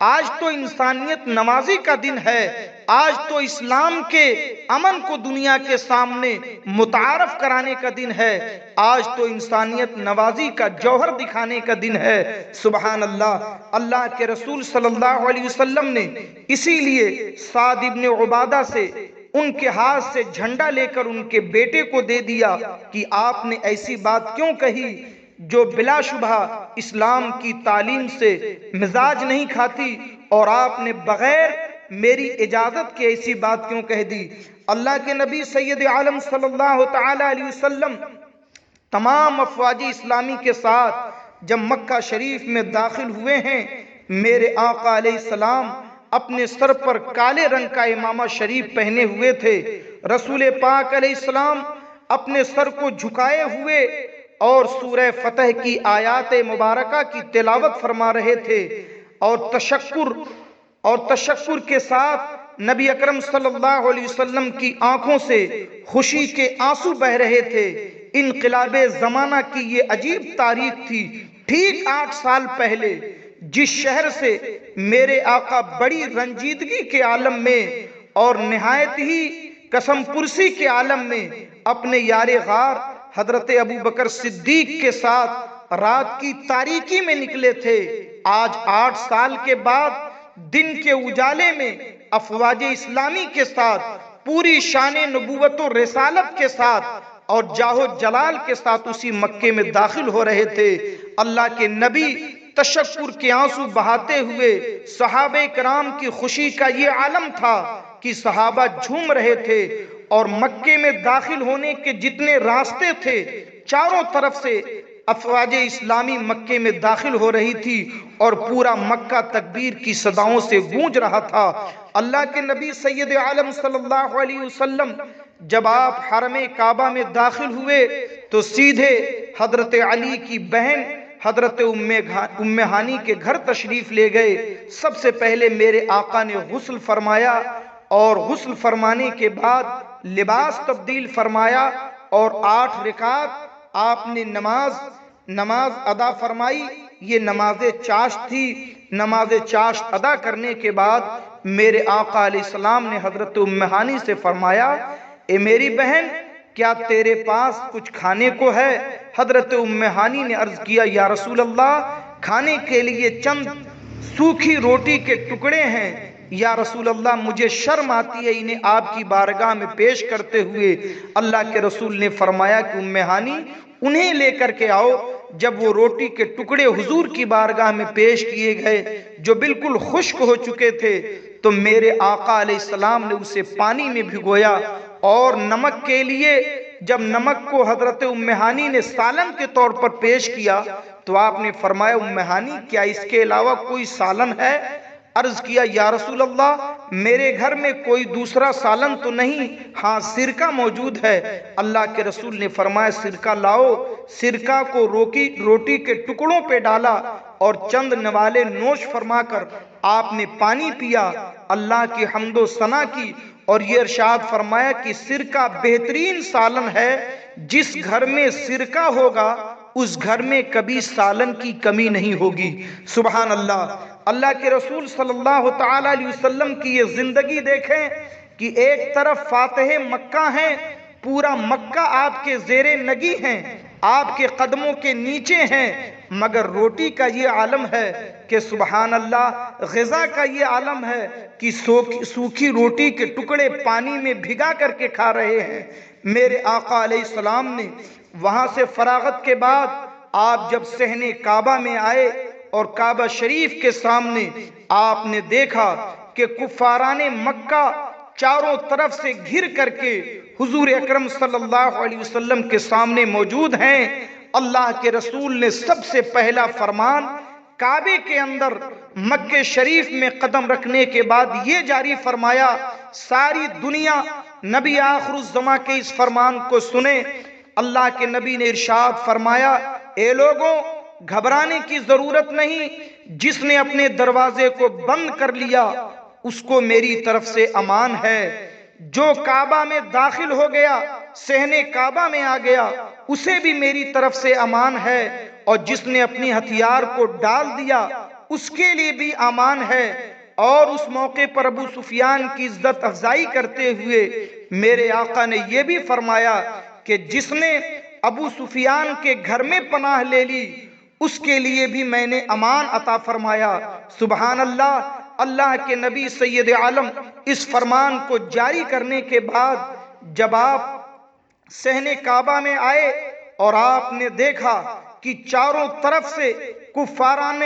آج تو انسانیت نوازی کا دن ہے، آج تو اسلام کے امن کو دنیا کے سامنے متعارف کرانے کا دن ہے، آج تو انسانیت نوازی کا جوہر دکھانے کا دن ہے۔ سبحان اللہ۔ اللہ کے رسول صلی اللہ علیہ وسلم نے اسی لیے سعد ابن عبادہ سے ان کے ہاتھ سے جھنڈا لے کر ان کے بیٹے کو دے دیا کہ آپ نے ایسی بات کیوں کہی جو بلا شبہ اسلام کی تعلیم سے مزاج نہیں کھاتی، اور آپ نے بغیر میری اجازت کے ایسی بات کیوں کہہ دی؟ اللہ کے نبی سید عالم صلی اللہ تعالی علیہ وسلم تمام افواج اسلامی کے ساتھ جب مکہ شریف میں داخل ہوئے ہیں، میرے آقا علیہ السلام اپنے سر پر کالے رنگ کا امامہ شریف پہنے ہوئے تھے۔ رسول پاک علیہ السلام اپنے سر کو جھکائے ہوئے اور سورہ فتح کی آیات مبارکہ کی تلاوت فرما رہے تھے، اور تشکر کے ساتھ نبی اکرم صلی اللہ علیہ وسلم کی آنکھوں سے خوشی کے آنسو بہ رہے تھے۔ انقلاب زمانہ کی یہ عجیب تاریخ تھی۔ ٹھیک 8 سال پہلے جس شہر سے میرے آقا بڑی رنجیدگی کے عالم میں اور نہایت ہی قسم پرسی کے عالم میں اپنے یار غار حضرت ابو بکر صدیق کے ساتھ رات کی تاریکی میں نکلے تھے، آج 8 سال کے بعد دن کے اجالے میں افواج اسلامی کے ساتھ پوری شان نبوت و رسالت کے ساتھ اور جاہ و جلال کے ساتھ اسی مکے میں داخل ہو رہے تھے۔ اللہ کے نبی تشکر کے آنسو بہاتے ہوئے، صحابہ کرام کی خوشی کا یہ عالم تھا کہ صحابہ جھوم رہے تھے، اور مکے میں داخل ہونے کے جتنے راستے تھے چاروں طرف سے افواج اسلامی مکے میں داخل ہو رہی تھی، اور پورا مکہ تکبیر کی صداؤں سے گونج رہا تھا۔ اللہ کے نبی سید عالم صلی اللہ علیہ وسلم جب آپ حرم کعبہ میں داخل ہوئے تو سیدھے حضرت علی کی بہن حضرت ام ہانی کے گھر تشریف لے گئے۔ سب سے پہلے میرے آقا نے غسل فرمایا، اور غسل فرمانے کے بعد لباس تبدیل فرمایا، اور 8 رکعت آپ نے نماز ادا فرمائی۔ یہ نماز چاشت تھی۔ نماز چاشت ادا کرنے کے بعد میرے آقا علیہ السلام نے حضرت ام ہانی سے فرمایا، اے میری بہن، کیا تیرے پاس کچھ کھانے کو ہے؟ حضرت ام ہانی نے عرض کیا، یا رسول اللہ، کھانے کے لیے چند سوکھی روٹی کے ٹکڑے ہیں، یا رسول اللہ مجھے شرم آتی ہے انہیں آپ کی بارگاہ میں پیش کرتے ہوئے۔ اللہ کے رسول نے فرمایا کہ ام ہانی، انہیں لے کر کے آؤ۔ جب وہ روٹی کے ٹکڑے حضور کی بارگاہ میں پیش کیے گئے جو بالکل خشک ہو چکے تھے، تو میرے آقا علیہ السلام نے اسے پانی میں بھگویا، اور نمک کے لیے جب نمک کو حضرت ام ہانی نے سالن کے طور پر پیش کیا تو آپ نے فرمایا، ام ہانی، کیا اس کے علاوہ کوئی سالن ہے؟ عرض کیا، یا رسول اللہ، میرے گھر میں کوئی دوسرا سالن تو نہیں، ہاں سرکہ موجود ہے۔ اللہ کے رسول نے فرمایا، سرکہ لاؤ۔ سرکہ کو روٹی کے ٹکڑوں پہ ڈالا، اور چند نوالے نوش فرما کر آپ نے پانی پیا، اللہ کی حمد و ثنا کی، اور یہ ارشاد فرمایا کہ سرکہ بہترین سالن ہے، جس گھر میں سرکہ ہوگا اس گھر میں کبھی سالن کی کمی نہیں ہوگی۔ سبحان اللہ۔ اللہ کے رسول صلی اللہ تعالی علیہ وسلم کی یہ زندگی دیکھیں کہ ایک طرف فاتح مکہ ہیں، پورا مکہ آپ کے زیر نگی ہیں، آپ کے قدموں کے نیچے ہیں، مگر روٹی کا یہ عالم ہے کہ سبحان اللہ، غذا کا یہ عالم ہے کہ سوکھی روٹی کے ٹکڑے پانی میں بھگا کر کے کھا رہے ہیں۔ میرے آقا علیہ السلام نے وہاں سے فراغت کے بعد آپ جب صحن کعبہ میں آئے اور کعبہ شریف کے سامنے آپ نے دیکھا کہ کفاران مکہ چاروں طرف سے گھر کر کے حضور اکرم صلی اللہ علیہ وسلم کے سامنے موجود ہیں۔ اللہ کے رسول نے سب سے پہلا فرمان کعبے کے اندر مکہ شریف میں قدم رکھنے کے بعد یہ جاری فرمایا، ساری دنیا نبی آخر الزماں کے اس فرمان کو سنے۔ اللہ کے نبی نے ارشاد فرمایا، اے لوگوں، گھبرانے کی ضرورت نہیں، جس نے اپنے دروازے کو بند کر لیا اس کو میری طرف سے امان ہے، جو کعبہ میں داخل ہو گیا، صحن کعبہ میں آ گیا، اسے بھی میری طرف سے امان ہے، اور جس نے اپنی ہتھیار کو ڈال دیا اس کے لیے بھی امان ہے۔ اور اس موقع پر ابو سفیان کی عزت افزائی کرتے ہوئے میرے آقا نے یہ بھی فرمایا کہ جس نے ابو سفیان کے گھر میں پناہ لے لی اس کے لیے بھی میں نے امان عطا فرمایا۔ سبحان اللہ۔ اللہ کے نبی سید عالم اس فرمان کو جاری کرنے کے بعد جب آپ صحن کعبہ میں آئے اور آپ نے دیکھا کہ چاروں طرف سے کفاران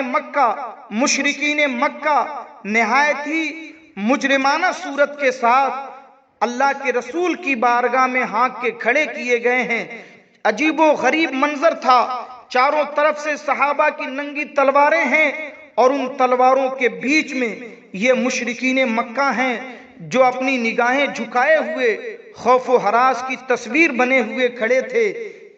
مکہ، مشرکین مکہ نہایت ہی مجرمانہ صورت کے ساتھ اللہ کے رسول کی بارگاہ میں ہانک کے کھڑے کیے گئے ہیں، عجیب و غریب منظر تھا۔ چاروں طرف سے صحابہ کی ننگی تلواریں ہیں اور ان تلواروں کے بیچ میں یہ مشرکین مکہ ہیں جو اپنی نگاہیں جھکائے ہوئے خوف و ہراس کی تصویر بنے ہوئے کھڑے تھے۔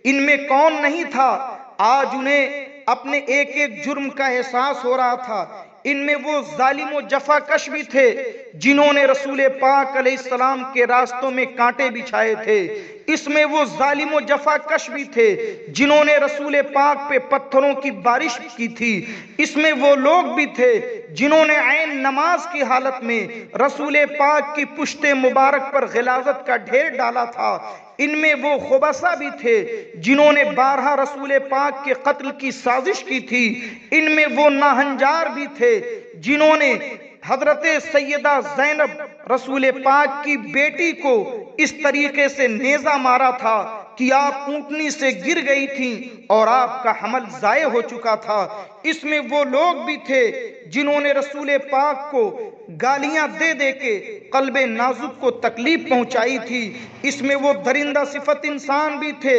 ان میں کون نہیں تھا آج انہیں اپنے ایک ایک جرم کا احساس ہو رہا تھا؟ ان میں وہ ظالم و جفا کش بھی تھے جنہوں نے رسول پاک علیہ السلام کے راستوں میں کانٹے بچھائے تھے۔ اس میں وہ ظالم و جفا کش بھی تھے جنہوں نے رسول پاک پہ پتھروں کی بارش کی تھی۔ اس میں وہ لوگ بھی تھے جنہوں نے عین نماز کی حالت میں رسول پاک کی پشت مبارک پر غلاظت کا ڈھیر ڈالا تھا۔ ان میں وہ خبثہ بھی تھے جنہوں نے بارہا رسول پاک کے قتل کی سازش کی تھی۔ ان میں وہ ناہنجار بھی تھے جنہوں نے حضرت سیدہ زینب رسول پاک کی بیٹی کو اس طریقے سے نیزہ مارا تھا کہ آپ اونٹنی سے گر گئی تھیں اور آپ کا حمل ضائع ہو چکا تھا۔ اس میں وہ لوگ بھی تھے جنہوں نے رسول پاک کو گالیاں دے دے کے قلب نازک کو تکلیف پہنچائی تھی۔ اس میں وہ درندہ صفت انسان بھی تھے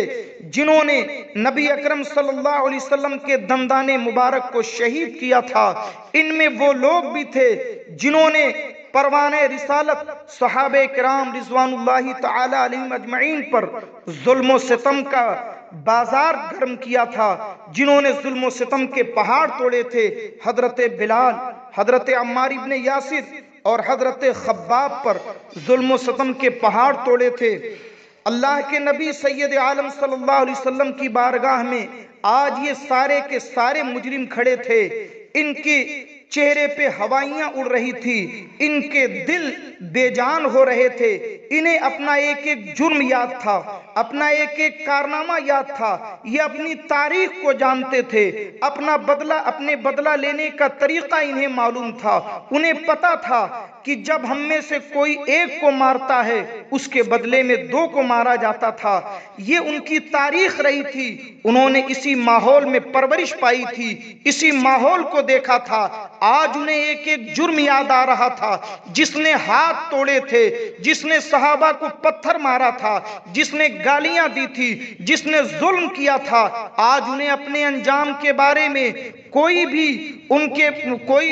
جنہوں نے نبی اکرم صلی اللہ علیہ وسلم کے دندان مبارک کو شہید کیا تھا۔ ان میں وہ لوگ بھی تھے جنہوں نے پروان رسالت صحابہ کرام رضوان اللہ تعالی علیہم اجمعین پر ظلم و ستم کا بازار گرم کیا تھا، جنہوں نے ظلم و ستم کے پہاڑ توڑے تھے۔ حضرت بلال، حضرت عمار ابن یاسر اور حضرت خباب پر ظلم و ستم کے پہاڑ توڑے تھے۔ اللہ کے نبی سید عالم صلی اللہ علیہ وسلم کی بارگاہ میں آج یہ سارے کے سارے مجرم کھڑے تھے۔ ان کے چہرے پہ ہوائیاں اڑ رہی تھی، ان کے دل بے جان ہو رہے تھے۔ انہیں اپنا ایک ایک جرم یاد تھا، اپنا ایک ایک کارنامہ یاد تھا۔ یہ اپنی تاریخ کو جانتے تھے، اپنے بدلہ لینے کا طریقہ انہیں معلوم تھا۔ انہیں پتا تھا کہ جب ہم میں سے کوئی ایک کو مارتا ہے اس کے بدلے میں دو کو مارا جاتا تھا۔ یہ ان کی تاریخ رہی تھی۔ انہوں نے اسی ماحول میں پرورش پائی تھی، اسی ماحول کو دیکھا تھا۔ آج انہیں ایک ایک جرم یاد آ رہا تھا، جس نے ہاتھ توڑے تھے، جس نے صحابہ کو پتھر مارا تھا، جس نے گالیاں دی تھی، جس نے ظلم کیا تھا۔ آج انہیں اپنے انجام کے بارے میں کوئی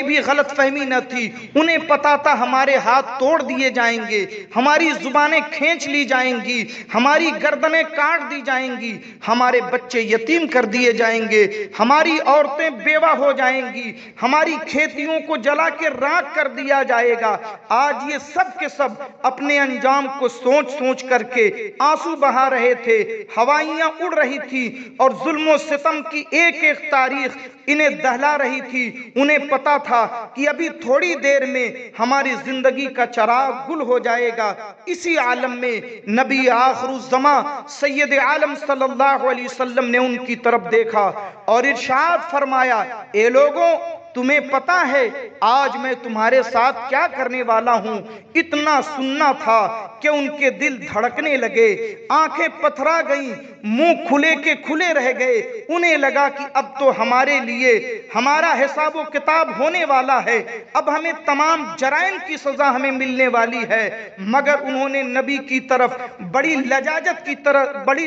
بھی غلط فہمی نہ تھی۔ انہیں پتا تھا ہمارے ہاتھ توڑ دیے جائیں گے، ہماری زبانیں کھینچ لی جائیں گی، ہماری گردنیں کاٹ دی جائیں گی، ہمارے بچے یتیم کر دیے جائیں گے، ہماری عورتیں بیوہ ہو جائیں گی، ہماری کھیتیوں کو جلا کے راکھ کر دیا جائے گا۔ آج یہ سب کے سب اپنے انجام کو سوچ سوچ کر کے آنسو بہا رہے تھے، ہوائیاں اڑ رہی تھی اور ظلم و ستم کی ایک ایک تاریخ انہیں دہلا رہی تھی۔ انہیں پتا تھا کہ ابھی تھوڑی دیر میں ہماری زندگی کا چراغ گل ہو جائے گا۔ اسی عالم میں نبی آخر الزماں سید عالم صلی اللہ علیہ وسلم نے ان کی طرف دیکھا اور ارشاد فرمایا، اے لوگوں، تمہیں پتا ہے آج میں تمہارے ساتھ کیا کرنے والا ہوں؟ اتنا سننا تھا کہ ان کے دل دھڑکنے لگے، آنکھیں پتھرا گئیں، منہ کھلے کے کھلے رہ گئے۔ انہیں لگا کہ اب تو ہمارے لیے ہمارا حساب و کتاب ہونے والا ہے، اب ہمیں تمام جرائم کی سزا ہمیں ملنے والی ہے۔ مگر انہوں نے نبی کی طرف بڑی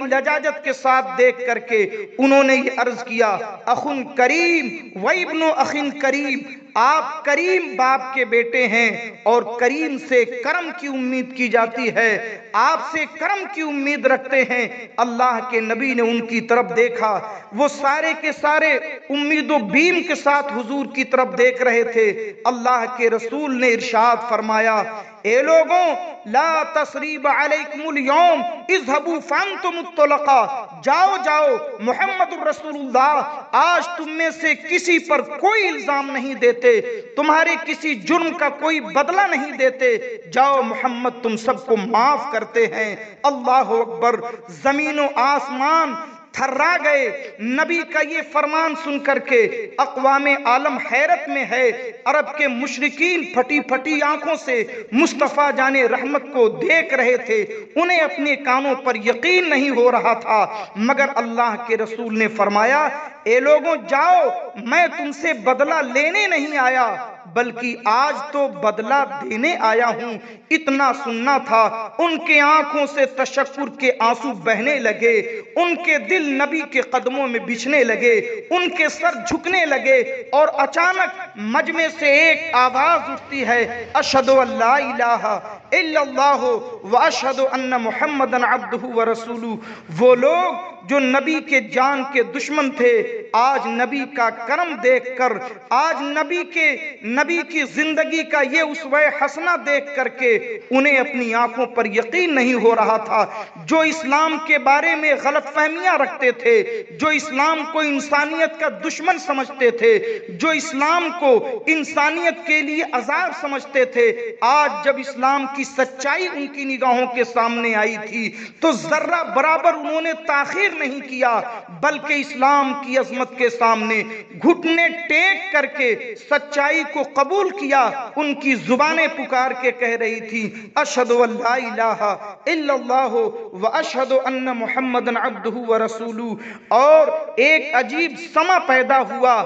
لجاجت کے ساتھ دیکھ کر کے انہوں نے یہ عرض کیا، اخن کریم و ابن اخن کریم، آپ کریم باپ کے بیٹے ہیں اور کریم سے کرم کی امید کی جاتی ہے، آپ سے کرم کی امید رکھتے ہیں۔ اللہ کے نبی نے ان کی طرف دیکھا، وہ سارے کے سارے امید و بیم کے ساتھ حضور کی طرف دیکھ رہے تھے۔ اللہ کے رسول نے ارشاد فرمایا، اے لوگوں لا تثریب علیکم اليوم اذهبوا فانتم الطلقاء، جاؤ جاؤ محمد الرسول اللہ آج تم میں سے کسی پر کوئی الزام نہیں دیتے، تمہارے کسی جرم کا کوئی بدلہ نہیں دیتے، جاؤ محمد تم سب کو معاف کرتے ہیں۔ اللہ اکبر، زمین و آسمان تھرا گئے۔ نبی کا یہ فرمان سن کر کے اقوام عالم حیرت میں ہے۔ عرب کے مشرکین پھٹی پھٹی آنکھوں سے مصطفیٰ جان رحمت کو دیکھ رہے تھے، انہیں اپنے کانوں پر یقین نہیں ہو رہا تھا، مگر اللہ کے رسول نے فرمایا اے لوگوں جاؤ، میں تم سے بدلہ لینے نہیں آیا بلکہ آج تو بدلہ دینے آیا ہوں۔ اتنا سننا تھا، ان کے آنکھوں سے تشکر کے آنسو بہنے لگے، ان کے دل نبی کے قدموں میں بچھنے لگے، ان کے سر جھکنے لگے، اور اچانک مجمع سے ایک آواز اٹھتی ہے، اشہد ان لا الہ الا اللہ واشہد ان محمدًا عبدہ ورسولہ۔ وہ لوگ جو نبی کے جان کے دشمن تھے، آج نبی کا کرم دیکھ کر، آج نبی کی زندگی کا یہ اسوہ حسنہ دیکھ کر کے انہیں اپنی آنکھوں پر یقین نہیں ہو رہا تھا۔ جو اسلام کے بارے میں غلط فہمیاں رکھتے تھے، جو اسلام کو انسانیت کا دشمن سمجھتے تھے، جو اسلام کو انسانیت کے لیے عذاب سمجھتے تھے، آج جب اسلام کی سچائی ان کی نگاہوں کے سامنے آئی تھی تو ذرہ برابر انہوں نے تاخیر نہیں کیا، بلکہ اسلام کی عظمت کے سامنے گھٹنے ٹیک کر کے سچائی کو قبول کیا۔ ان کی زبانیں پکار کے کہہ رہی تھی اشہد ان لا الہ الا اللہ واشہد ان محمدًا عبدہ ورسولہ۔ اور ایک عجیب سما پیدا ہوا،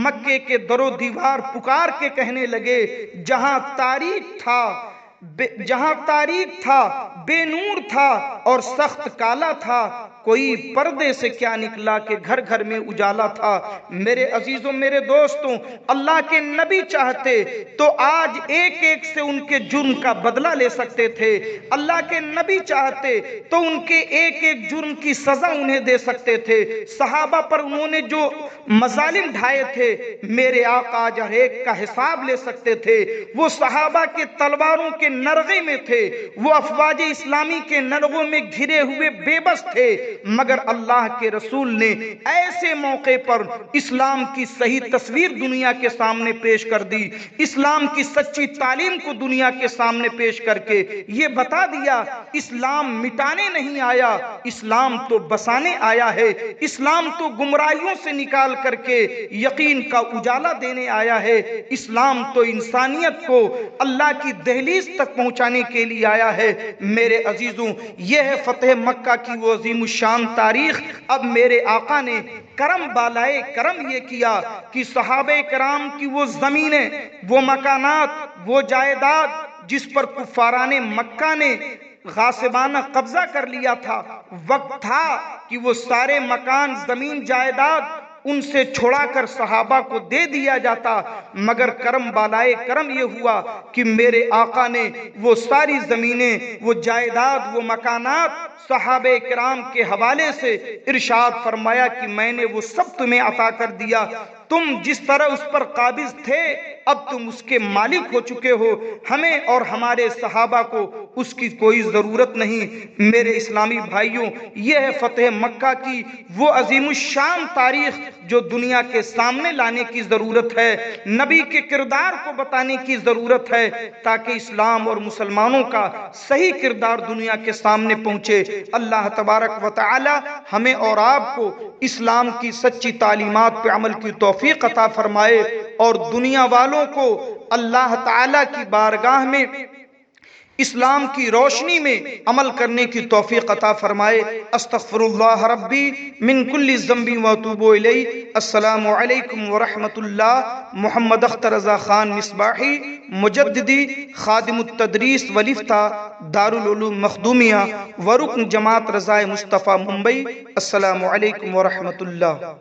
مکے کے در و دیوار پکار کے کہنے لگے جہاں تاریک تھا، بے نور تھا اور سخت کالا تھا، کوئی پردے سے کیا نکلا کہ گھر گھر میں اجالا تھا۔ میرے عزیزوں، میرے دوستوں، اللہ کے نبی چاہتے تو آج ایک ایک سے ان کے جرم کا بدلہ لے سکتے تھے، اللہ کے نبی چاہتے تو ان کے ایک ایک جرم کی سزا انہیں دے سکتے تھے۔ صحابہ پر انہوں نے جو مظالم ڈھائے تھے، میرے آقا آج ہر ایک کا حساب لے سکتے تھے۔ وہ صحابہ کے تلواروں کے نرغے میں تھے، وہ افواج اسلامی کے نرغوں میں گھرے ہوئے بے بس تھے، مگر اللہ کے رسول نے ایسے موقع پر اسلام کی صحیح تصویر دنیا کے سامنے پیش کر دی، اسلام کی سچی تعلیم کو دنیا کے سامنے پیش کر کے یہ بتا دیا اسلام مٹانے نہیں آیا، اسلام تو بسانے آیا ہے، اسلام تو گمراہیوں سے نکال کر کے یقین کا اجالا دینے آیا ہے، اسلام تو انسانیت کو اللہ کی دہلیز تک پہنچانے کے لیے آیا ہے۔ میرے عزیزوں، یہ ہے فتح مکہ کی وہ عظیم الشان تاریخ۔ اب میرے آقا نے کرم بالائے کرم یہ کیا کہ صحابہ کرام کی وہ زمینیں، وہ مکانات، وہ جائیداد جس پر کفاران مکہ نے غاصبانہ قبضہ کر لیا تھا، وقت تھا کہ وہ سارے مکان، زمین، جائیداد ان سے چھوڑا کر صحابہ کو دے دیا جاتا، مگر کرم بالائے کرم یہ ہوا کہ میرے آقا نے وہ ساری زمینیں، وہ جائیداد، وہ مکانات صحابہ کرام کے حوالے سے ارشاد فرمایا کہ میں نے وہ سب تمہیں عطا کر دیا، تم جس طرح اس پر قابض تھے اب تم اس کے مالک ہو چکے ہو، ہمیں اور ہمارے صحابہ کو اس کی کوئی ضرورت نہیں۔ میرے اسلامی بھائیوں، یہ ہے فتح مکہ کی وہ عظیم الشان تاریخ جو دنیا کے سامنے لانے کی ضرورت ہے، نبی کے کردار کو بتانے کی ضرورت ہے، تاکہ اسلام اور مسلمانوں کا صحیح کردار دنیا کے سامنے پہنچے۔ اللہ تبارک و تعالی ہمیں اور آپ کو اسلام کی سچی تعلیمات پہ عمل کی توفیق عطا فرمائے، اور دنیا والوں کو اللہ تعالی کی بارگاہ میں اسلام کی روشنی میں عمل کرنے کی توفیق عطا فرمائے۔ استغفر اللہ ربی من کل ذنب واتوب الیہ۔ السلام علیکم ورحمۃ اللہ۔ محمد اختر رضا خان مصباحی، مجددی، خادم التدریس والافتاء، دارالعلوم مخدومیہ، ورکن جماعت رضائے مصطفیٰ ممبئی۔ السلام علیکم ورحمۃ اللہ۔